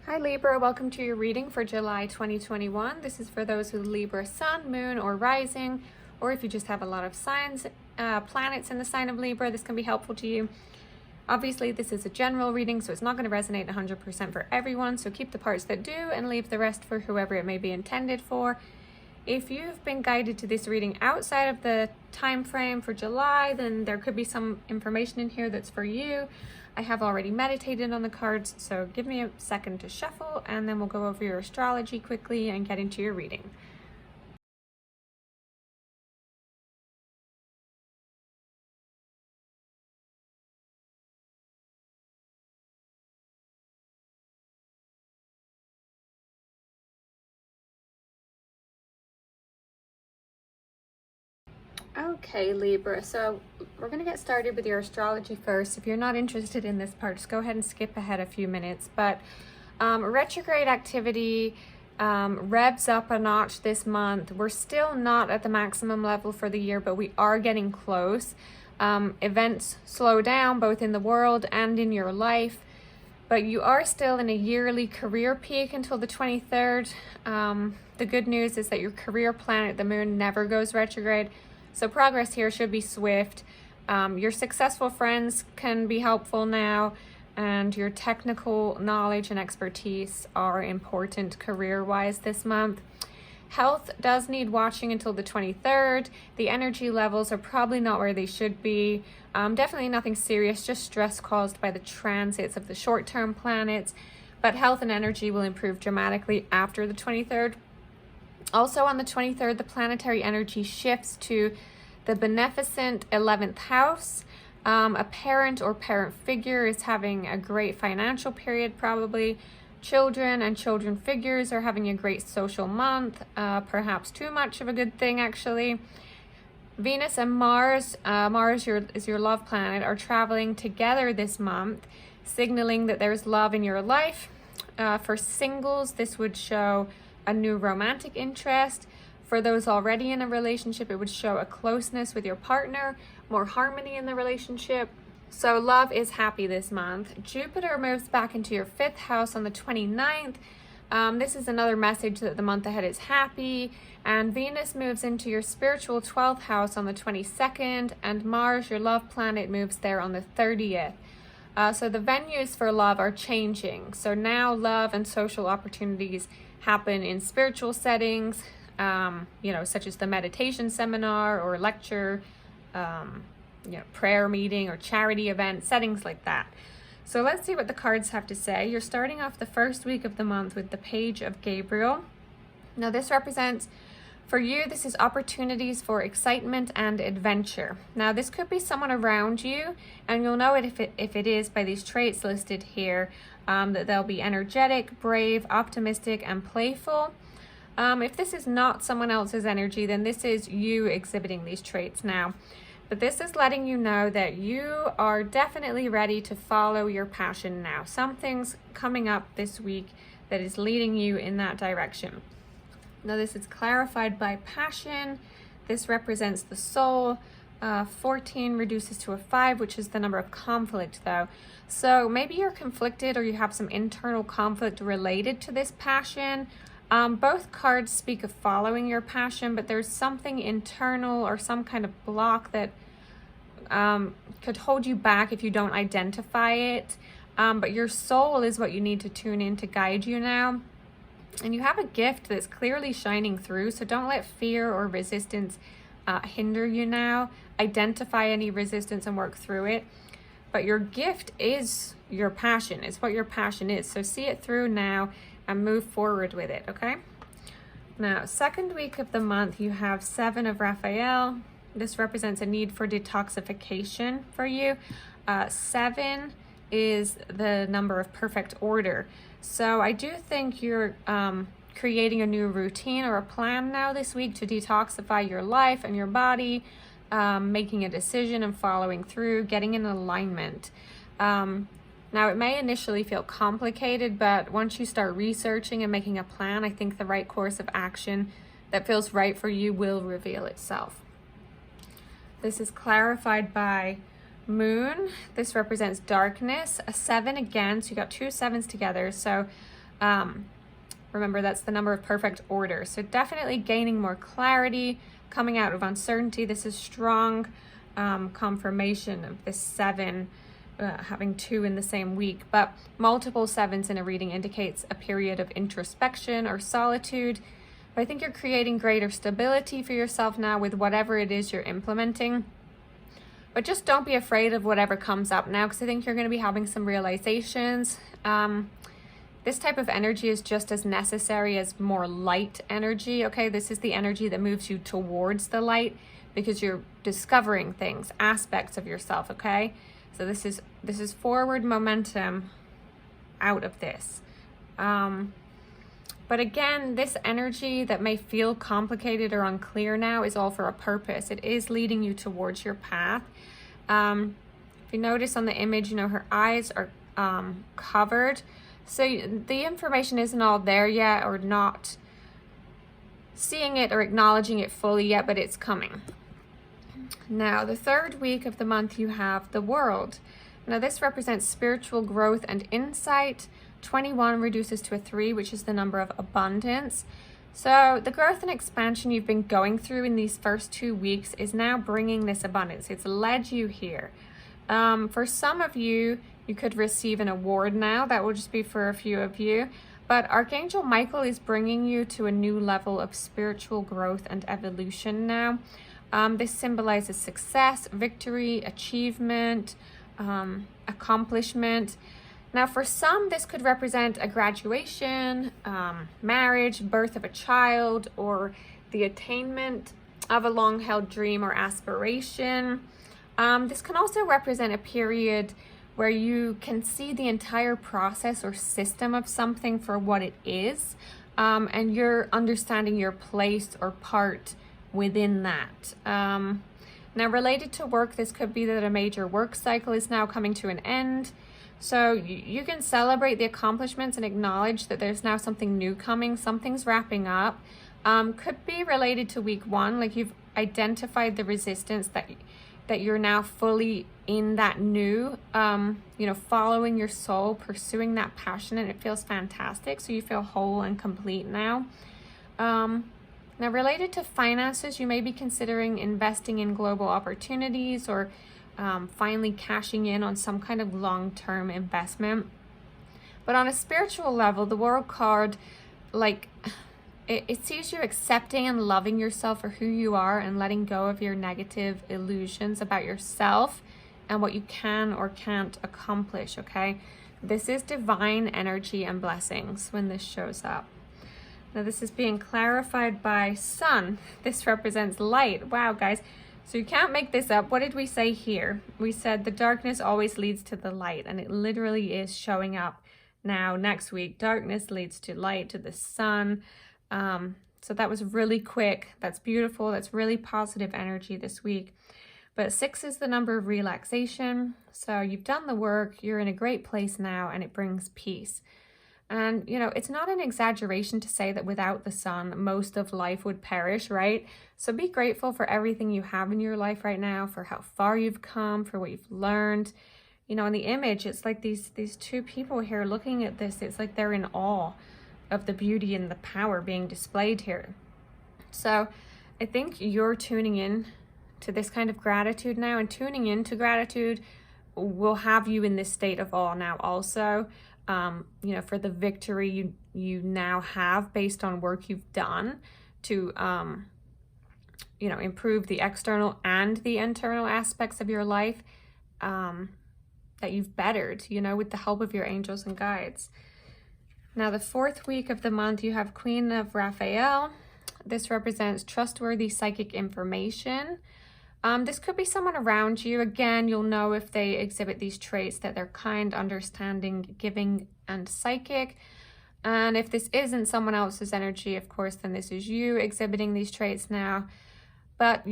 Hi Libra, welcome to your reading for July 2021. This is for those with Libra sun, moon, or rising, or if you just have a lot of signs, planets in the sign of Libra, this can be helpful to you. Obviously, this is a general reading, so it's not going to resonate 100% for everyone, so keep the parts that do and leave the rest for whoever it may be intended for. If you've been guided to this reading outside of the time frame for July, then there could be some information in here that's for you. I have already meditated on the cards, so give me a second to shuffle and then we'll go over your astrology quickly and get into your reading. Okay, Libra, so we're going to get started with your astrology first. If you're not interested in this part, just go ahead and skip ahead a few minutes. But retrograde activity revs up a notch this month. We're still not at the maximum level for the year, but we are getting close. Events slow down both in the world and in your life, but you are still in a yearly career peak until the 23rd. The good news is that your career planet, the moon, never goes retrograde. So progress here should be swift. Your successful friends can be helpful now, and your technical knowledge and expertise are important career-wise this month. Health does need watching until the 23rd. The energy levels are probably not where they should be. Definitely nothing serious, just stress caused by the transits of the short-term planets. But health and energy will improve dramatically after the 23rd. Also on the 23rd, the planetary energy shifts to the beneficent 11th house. A parent or parent figure is having a great financial period probably. Children and children figures are having a great social month, perhaps too much of a good thing actually. Venus and Mars, is your love planet, are traveling together this month, signaling that there's love in your life. For singles, this would show a new romantic interest. For those already in a relationship, it would show a closeness with your partner, more harmony in the relationship. So love is happy this month. Jupiter moves back into your 5th house on the 29th. This is another message that the month ahead is happy. And Venus moves into your spiritual 12th house on the 22nd. And Mars, your love planet, moves there on the 30th. So the venues for love are changing. So now love and social opportunities happen in spiritual settings, such as the meditation seminar or lecture, prayer meeting or charity event, settings like that. So let's see what the cards have to say. You're starting off the first week of the month with the Page of Gabriel. Now this represents, for you, this is opportunities for excitement and adventure. Now this could be someone around you, and you'll know it if it is by these traits listed here, that they'll be energetic, brave, optimistic, and playful. If this is not someone else's energy, then this is you exhibiting these traits now. But this is letting you know that you are definitely ready to follow your passion now. Something's coming up this week that is leading you in that direction. Now this is clarified by passion. This represents the soul. 14 reduces to a 5, which is the number of conflict though. So maybe you're conflicted or you have some internal conflict related to this passion. Both cards speak of following your passion, but there's something internal or some kind of block that could hold you back if you don't identify it. But your soul is what you need to tune in to guide you now. And you have a gift that's clearly shining through, so don't let fear or resistance hinder you now. Identify any resistance and work through it. But your gift is your passion. It's what your passion is. So see it through now and move forward with it, okay? Now, second week of the month, you have 7 of Raphael. This represents a need for detoxification for you. 7 is the number of perfect order. So I do think you're creating a new routine or a plan now this week to detoxify your life and your body, making a decision and following through, getting in alignment. Now, it may initially feel complicated, but once you start researching and making a plan, I think the right course of action that feels right for you will reveal itself. This is clarified by Moon. This represents darkness. A 7 again, so you got 2 7s together. So Remember, that's the number of perfect order. So definitely gaining more clarity, coming out of uncertainty. This is strong confirmation of this 7, having 2 in the same week. But multiple 7s in a reading indicates a period of introspection or solitude. But I think you're creating greater stability for yourself now with whatever it is you're implementing. But just don't be afraid of whatever comes up now, because I think you're going to be having some realizations. This type of energy is just as necessary as more light energy, okay? This is the energy that moves you towards the light because you're discovering things, aspects of yourself, okay? So this is forward momentum out of this. But again, this energy that may feel complicated or unclear now is all for a purpose. It is leading you towards your path. If you notice on the image, you know, her eyes are covered. So the information isn't all there yet, or not seeing it or acknowledging it fully yet, but it's coming. Now, the 3rd week of the month, you have the World. Now, this represents spiritual growth and insight. 21 reduces to a 3, which is the number of abundance. So the growth and expansion you've been going through in these first 2 weeks is now bringing this abundance. It's led you here. For some of you, you could receive an award now. That will just be for a few of you. But Archangel Michael is bringing you to a new level of spiritual growth and evolution now. This symbolizes success, victory, achievement, accomplishment. Now, for some, this could represent a graduation, marriage, birth of a child, or the attainment of a long-held dream or aspiration. This can also represent a period where you can see the entire process or system of something for what it is, and you're understanding your place or part within that. Now, related to work, this could be that a major work cycle is now coming to an end. So you can celebrate the accomplishments and acknowledge that there's now something new coming, something's wrapping up. Could be related to week 1, like you've identified the resistance that you're now fully in that new, following your soul, pursuing that passion, and it feels fantastic. So you feel whole and complete now. Now, related to finances, you may be considering investing in global opportunities, or finally cashing in on some kind of long-term investment. But on a spiritual level, the World card, like, it sees you accepting and loving yourself for who you are and letting go of your negative illusions about yourself and what you can or can't accomplish, okay? This is divine energy and blessings when this shows up. Now, this is being clarified by Sun. This represents light. Wow, guys. So you can't make this up. What did we say here? We said the darkness always leads to the light, and it literally is showing up now next week. Darkness leads to light, to the sun. So that was really quick. That's beautiful. That's really positive energy this week. But 6 is the number of relaxation. So you've done the work. You're in a great place now, and it brings peace. And, you know, it's not an exaggeration to say that without the sun, most of life would perish, right? So be grateful for everything you have in your life right now, for how far you've come, for what you've learned. You know, in the image, it's like these 2 people here looking at this. It's like they're in awe of the beauty and the power being displayed here. So I think you're tuning in to this kind of gratitude now, and tuning into gratitude will have you in this state of awe now also. For the victory you now have based on work you've done to, improve the external and the internal aspects of your life, that you've bettered, with the help of your angels and guides. Now, the 4th week of the month, you have Queen of Raphael. This represents trustworthy psychic information. This could be someone around you. Again, you'll know if they exhibit these traits, that they're kind, understanding, giving, and psychic. And if this isn't someone else's energy, of course, then this is you exhibiting these traits now. But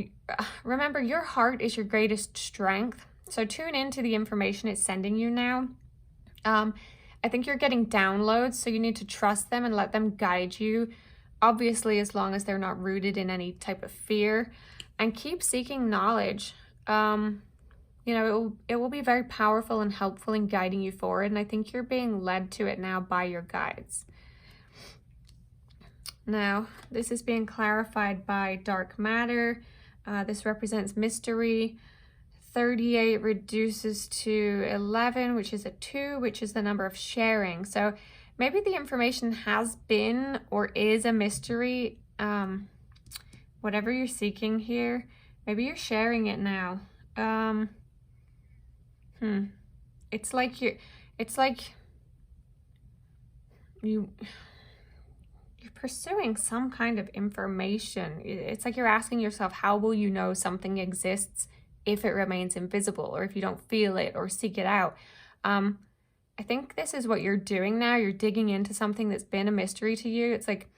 remember, your heart is your greatest strength. So tune into the information it's sending you now. I think you're getting downloads, so you need to trust them and let them guide you. Obviously, as long as they're not rooted in any type of fear. And keep seeking knowledge. It will be very powerful and helpful in guiding you forward. And I think you're being led to it now by your guides. Now, this is being clarified by dark matter. This represents mystery. 38 reduces to 11, which is a 2, which is the number of sharing. So maybe the information has been or is a mystery. Whatever you're seeking here, maybe you're sharing it now. It's like you're pursuing some kind of information. It's like you're asking yourself, how will you know something exists if it remains invisible, or if you don't feel it or seek it out? I think this is what you're doing now. You're digging into something that's been a mystery to you. It's like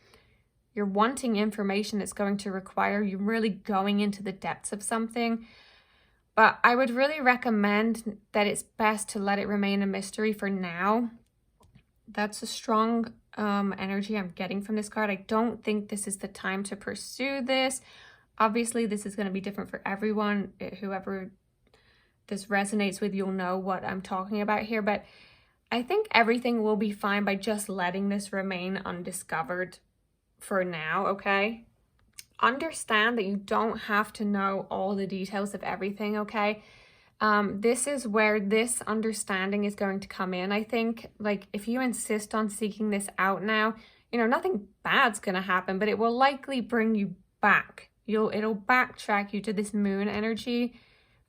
you're wanting information that's going to require you really going into the depths of something. But I would really recommend that it's best to let it remain a mystery for now. That's a strong energy I'm getting from this card. I don't think this is the time to pursue this. Obviously, this is going to be different for everyone. Whoever this resonates with, you'll know what I'm talking about here. But I think everything will be fine by just letting this remain undiscovered for now, okay? Understand that you don't have to know all the details of everything, okay? This is where this understanding is going to come in. I think, like, if you insist on seeking this out now, you know, nothing bad's gonna happen, but it will likely bring you back. It'll backtrack you to this moon energy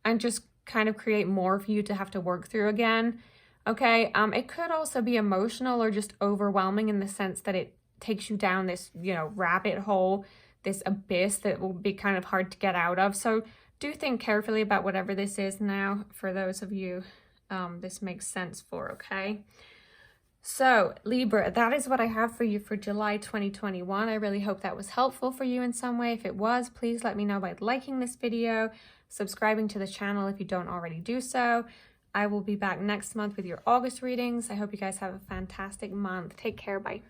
and just kind of create more for you to have to work through again. Okay, it could also be emotional or just overwhelming in the sense that it takes you down this, you know, rabbit hole, this abyss that will be kind of hard to get out of. So do think carefully about whatever this is now for those of you this makes sense for, okay? So Libra, that is what I have for you for July 2021. I really hope that was helpful for you in some way. If it was, please let me know by liking this video, subscribing to the channel if you don't already do so. I will be back next month with your August readings. I hope you guys have a fantastic month. Take care. Bye.